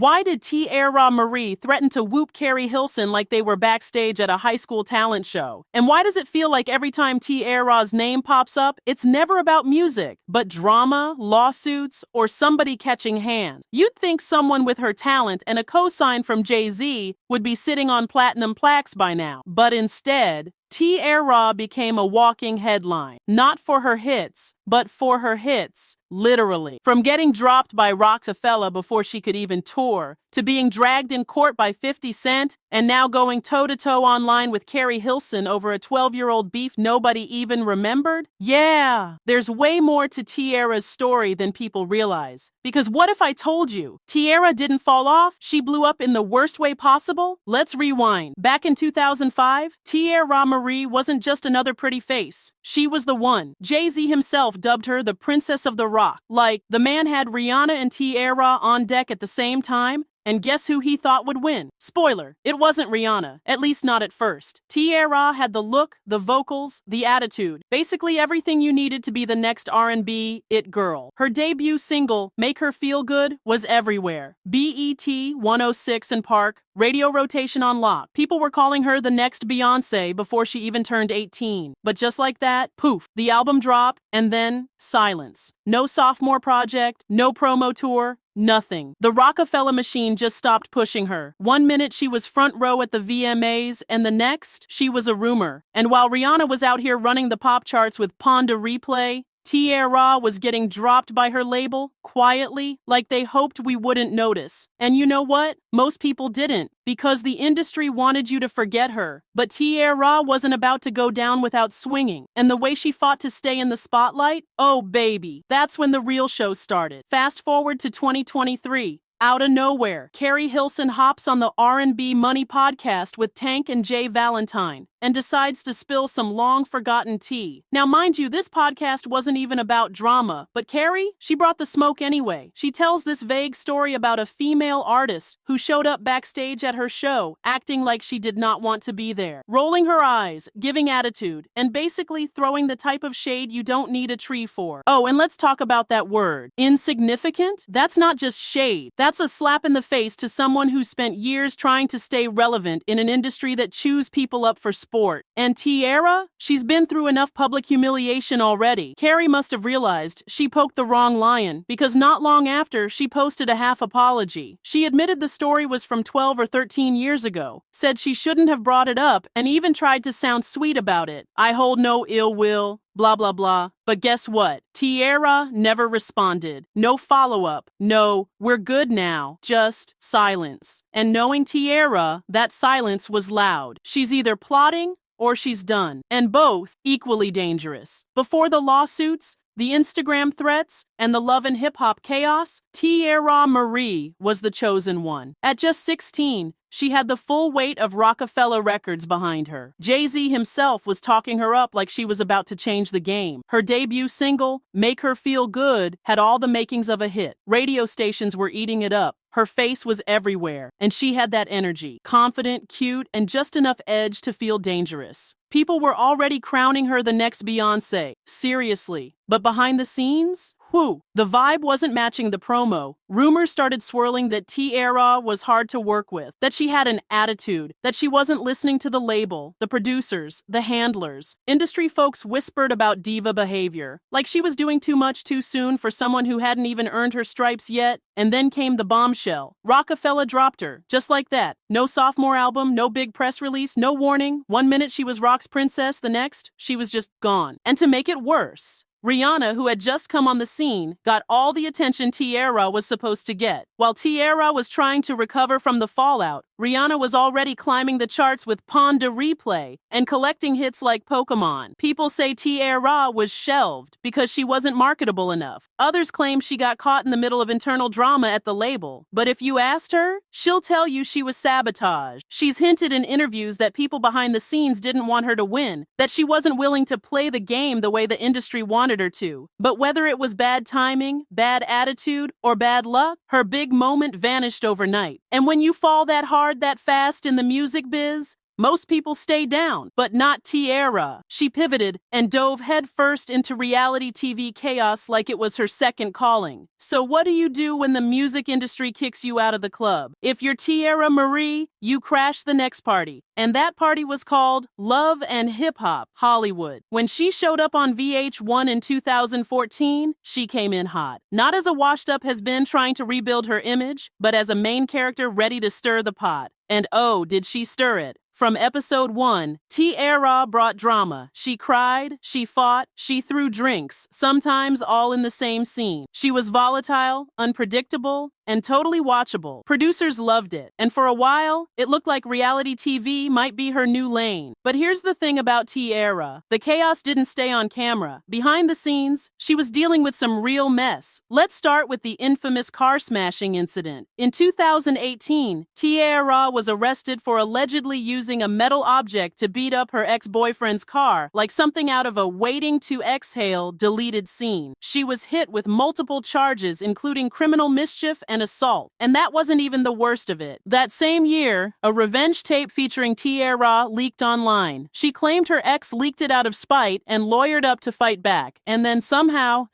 Why did Teairra Marí threaten to whoop Keri Hilson like they were backstage at a high school talent show? And why does it feel like every time Teairra's name pops up, it's never about music, but drama, lawsuits, or somebody catching hands? You'd think someone with her talent and a cosign from Jay-Z would be sitting on platinum plaques by now. But instead, Teairra became a walking headline, not for her hits, but for her hits, literally. From getting dropped by Roc-A-Fella before she could even tour, to being dragged in court by 50 Cent, and now going toe-to-toe online with Keri Hilson over a 12-year-old beef nobody even remembered? Yeah, there's way more to Teairra's story than people realize. Because what if I told you Teairra didn't fall off? She blew up in the worst way possible? Let's rewind. Back in 2005, Teairra Marí wasn't just another pretty face. She was the one. Jay-Z himself dubbed her the Princess of the Rock. Like, the man had Rihanna and Teairra on deck at the same time, and guess who he thought would win? Spoiler, it wasn't Rihanna, at least not at first. Teairra had the look, the vocals, the attitude, basically everything you needed to be the next R&B it girl. Her debut single, Make Her Feel Good, was everywhere. BET 106 and Park, radio rotation on lock. People were calling her the next Beyoncé before she even turned 18. But just like that, poof, the album dropped, and then silence. No sophomore project, no promo tour, nothing. The Roc-A-Fella machine just stopped pushing her. One minute she was front row at the VMAs, and the next, she was a rumor. And while Rihanna was out here running the pop charts with Pon de Replay, Teairra was getting dropped by her label, quietly, like they hoped we wouldn't notice. And you know what? Most people didn't, because the industry wanted you to forget her. But Teairra wasn't about to go down without swinging. And the way she fought to stay in the spotlight? Oh baby, that's when the real show started. Fast forward to 2023. Out of nowhere, Keri Hilson hops on the R&B Money podcast with Tank and Jay Valentine and decides to spill some long-forgotten tea. Now, mind you, this podcast wasn't even about drama, but Keri, she brought the smoke anyway. She tells this vague story about a female artist who showed up backstage at her show, acting like she did not want to be there, rolling her eyes, giving attitude, and basically throwing the type of shade you don't need a tree for. Oh, and let's talk about that word. Insignificant? That's not just shade. That's a slap in the face to someone who spent years trying to stay relevant in an industry that chews people up for sport. And Teairra? She's been through enough public humiliation already. Keri must have realized she poked the wrong lion, because not long after, she posted a half apology. She admitted the story was from 12 or 13 years ago, said she shouldn't have brought it up, and even tried to sound sweet about it. I hold no ill will, blah blah blah. But guess what? Teairra never responded. No follow-up. No, we're good now. Just silence. And knowing Teairra, that silence was loud. She's either plotting or she's done. And both equally dangerous. Before the lawsuits, the Instagram threats, and the love and hip-hop chaos, Teairra Marí was the chosen one. At just 16, she had the full weight of Roc-A-Fella Records behind her. Jay-Z himself was talking her up like she was about to change the game. Her debut single, Make Her Feel Good, had all the makings of a hit. Radio stations were eating it up. Her face was everywhere, and she had that energy, confident, cute, and just enough edge to feel dangerous. People were already crowning her the next Beyoncé, seriously. But behind the scenes? Whew, the vibe wasn't matching the promo. Rumors started swirling that Teairra was hard to work with, that she had an attitude, that she wasn't listening to the label, the producers, the handlers. Industry folks whispered about diva behavior, like she was doing too much too soon for someone who hadn't even earned her stripes yet. And then came the bombshell. Roc-A-Fella dropped her, just like that. No sophomore album, no big press release, no warning. One minute she was Rock's princess, the next, she was just gone. And to make it worse, Rihanna, who had just come on the scene, got all the attention Teairra was supposed to get. While Teairra was trying to recover from the fallout, Rihanna was already climbing the charts with Pon de Replay and collecting hits like Pokemon. People say Teairra was shelved because she wasn't marketable enough. Others claim she got caught in the middle of internal drama at the label. But if you asked her, she'll tell you she was sabotaged. She's hinted in interviews that people behind the scenes didn't want her to win, that she wasn't willing to play the game the way the industry wanted her to. But whether it was bad timing, bad attitude, or bad luck, her big moment vanished overnight. And when you fall that hard that fast in the music biz, Most people stay down, but not Teairra. She pivoted and dove headfirst into reality TV chaos like it was her second calling. So what do you do when the music industry kicks you out of the club? If you're Teairra Marí, you crash the next party. And that party was called Love and Hip Hop Hollywood. When she showed up on VH1 in 2014, she came in hot. Not as a washed-up has-been trying to rebuild her image, but as a main character ready to stir the pot. And oh, did she stir it. From episode 1, Teairra brought drama. She cried, she fought, she threw drinks, sometimes all in the same scene. She was volatile, unpredictable, and totally watchable. Producers loved it, and for a while, it looked like reality TV might be her new lane. But here's the thing about Teairra. The chaos didn't stay on camera. Behind the scenes, she was dealing with some real mess. Let's start with the infamous car smashing incident. In 2018, Teairra was arrested for allegedly using a metal object to beat up her ex-boyfriend's car, like something out of a Waiting to Exhale deleted scene. She was hit with multiple charges, including criminal mischief and assault. And that wasn't even the worst of it. That same year, a revenge tape featuring Teairra leaked online. She claimed her ex leaked it out of spite and lawyered up to fight back. And then somehow,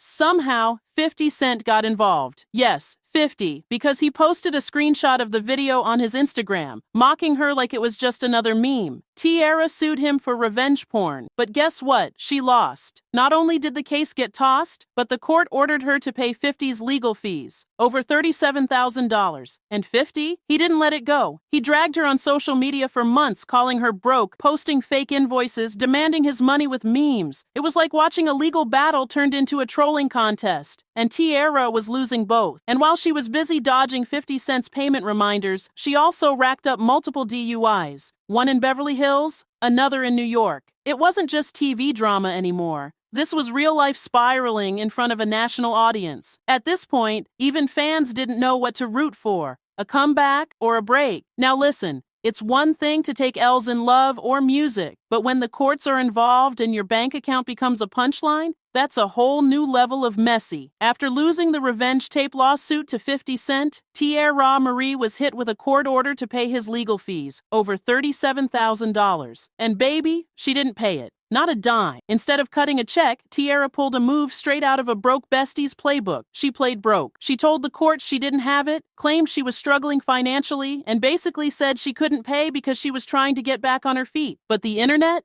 50 Cent got involved. Yes, 50, because he posted a screenshot of the video on his Instagram, mocking her like it was just another meme. Teairra sued him for revenge porn, but guess what? She lost. Not only did the case get tossed, but the court ordered her to pay 50's legal fees, over $37,000. And 50? He didn't let it go. He dragged her on social media for months, calling her broke, posting fake invoices, demanding his money with memes. It was like watching a legal battle turned into a trolling contest. And Teairra was losing both. And while she was busy dodging 50 Cent's payment reminders, she also racked up multiple DUIs. One in Beverly Hills, another in New York. It wasn't just TV drama anymore. This was real-life spiraling in front of a national audience. At this point, even fans didn't know what to root for, a comeback or a break. Now listen, it's one thing to take L's in love or music, but when the courts are involved and your bank account becomes a punchline, that's a whole new level of messy. After losing the revenge tape lawsuit to 50 Cent, Teairra Marí was hit with a court order to pay his legal fees, over $37,000. And baby, she didn't pay it. Not a dime. Instead of cutting a check, Teairra pulled a move straight out of a broke bestie's playbook. She played broke. She told the court she didn't have it, claimed she was struggling financially, and basically said she couldn't pay because she was trying to get back on her feet. But the internet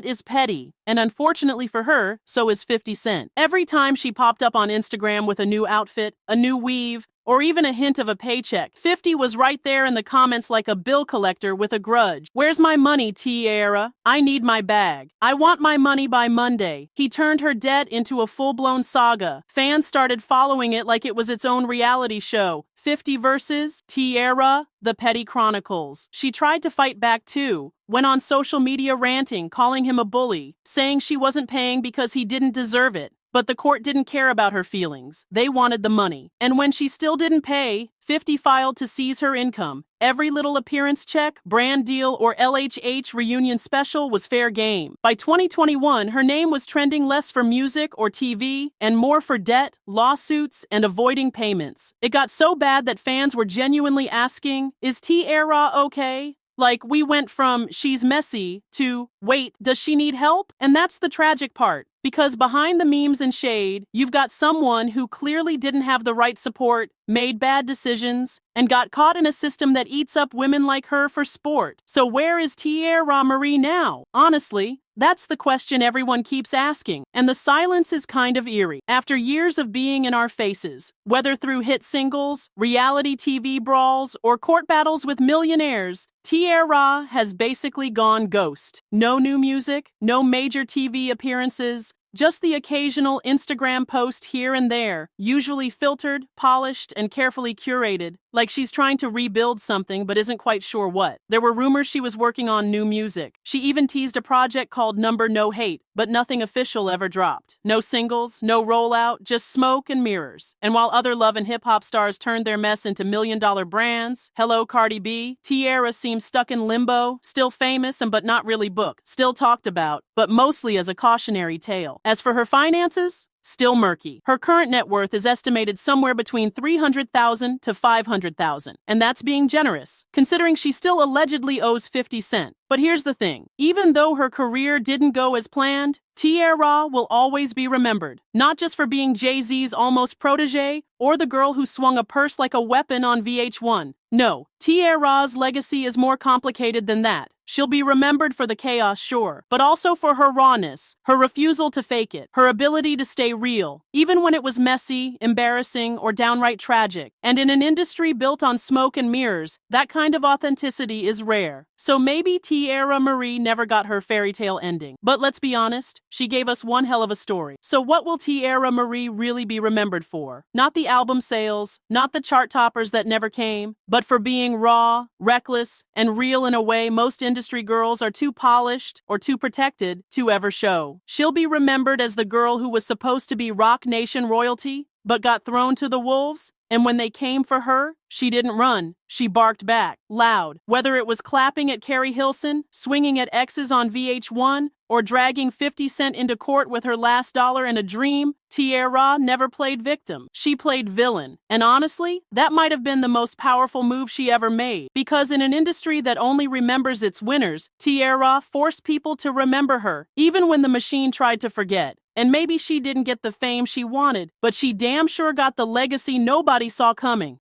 is petty. And unfortunately for her, so is 50 Cent. Every time she popped up on Instagram with a new outfit, a new weave, or even a hint of a paycheck, 50 was right there in the comments like a bill collector with a grudge. Where's my money, Teairra? I need my bag. I want my money by Monday. He turned her debt into a full-blown saga. Fans started following it like it was its own reality show. 50 versus Teairra, The Petty Chronicles. She tried to fight back too, went on social media ranting, calling him a bully, saying she wasn't paying because he didn't deserve it. But the court didn't care about her feelings. They wanted the money. And when she still didn't pay, 50 filed to seize her income. Every little appearance check, brand deal, or LHH reunion special was fair game. By 2021, her name was trending less for music or TV and more for debt, lawsuits, and avoiding payments. It got so bad that fans were genuinely asking, is Teairra okay? Like, we went from she's messy to, wait, does she need help? And that's the tragic part. Because behind the memes and shade, you've got someone who clearly didn't have the right support, made bad decisions, and got caught in a system that eats up women like her for sport. So where is Teairra Marí now? Honestly, that's the question everyone keeps asking, and the silence is kind of eerie. After years of being in our faces, whether through hit singles, reality TV brawls, or court battles with millionaires, Teairra has basically gone ghost. No new music, no major TV appearances, just the occasional Instagram post here and there, usually filtered, polished, and carefully curated, like she's trying to rebuild something but isn't quite sure what. There were rumors she was working on new music. She even teased a project called Number No Hate, but nothing official ever dropped. No singles, no rollout, just smoke and mirrors. And while other love and hip-hop stars turned their mess into million-dollar brands, hello Cardi B, Teairra seems stuck in limbo, still famous and but not really booked, still talked about, but mostly as a cautionary tale. As for her finances, still murky. Her current net worth is estimated somewhere between $300,000 to $500,000, and that's being generous, considering she still allegedly owes 50 Cent. But here's the thing. Even though her career didn't go as planned, Teairra will always be remembered, not just for being Jay-Z's almost protege or the girl who swung a purse like a weapon on VH1. No, Teairra's legacy is more complicated than that. She'll be remembered for the chaos, sure, but also for her rawness, her refusal to fake it, her ability to stay real, even when it was messy, embarrassing, or downright tragic. And in an industry built on smoke and mirrors, that kind of authenticity is rare. So maybe Teairra Marí never got her fairy tale ending. But let's be honest, she gave us one hell of a story. So what will Teairra Marí really be remembered for? Not the album sales, not the chart toppers that never came, but for being raw, reckless, and real in a way most industry girls are too polished or too protected to ever show. She'll be remembered as the girl who was supposed to be Roc Nation royalty, but got thrown to the wolves. And when they came for her, she didn't run. She barked back, loud. Whether it was clapping at Keri Hilson, swinging at exes on VH1, or dragging 50 Cent into court with her last dollar in a dream, Teairra never played victim. She played villain. And honestly, that might have been the most powerful move she ever made. Because in an industry that only remembers its winners, Teairra forced people to remember her, even when the machine tried to forget. And maybe she didn't get the fame she wanted, but she damn sure got the legacy nobody saw coming.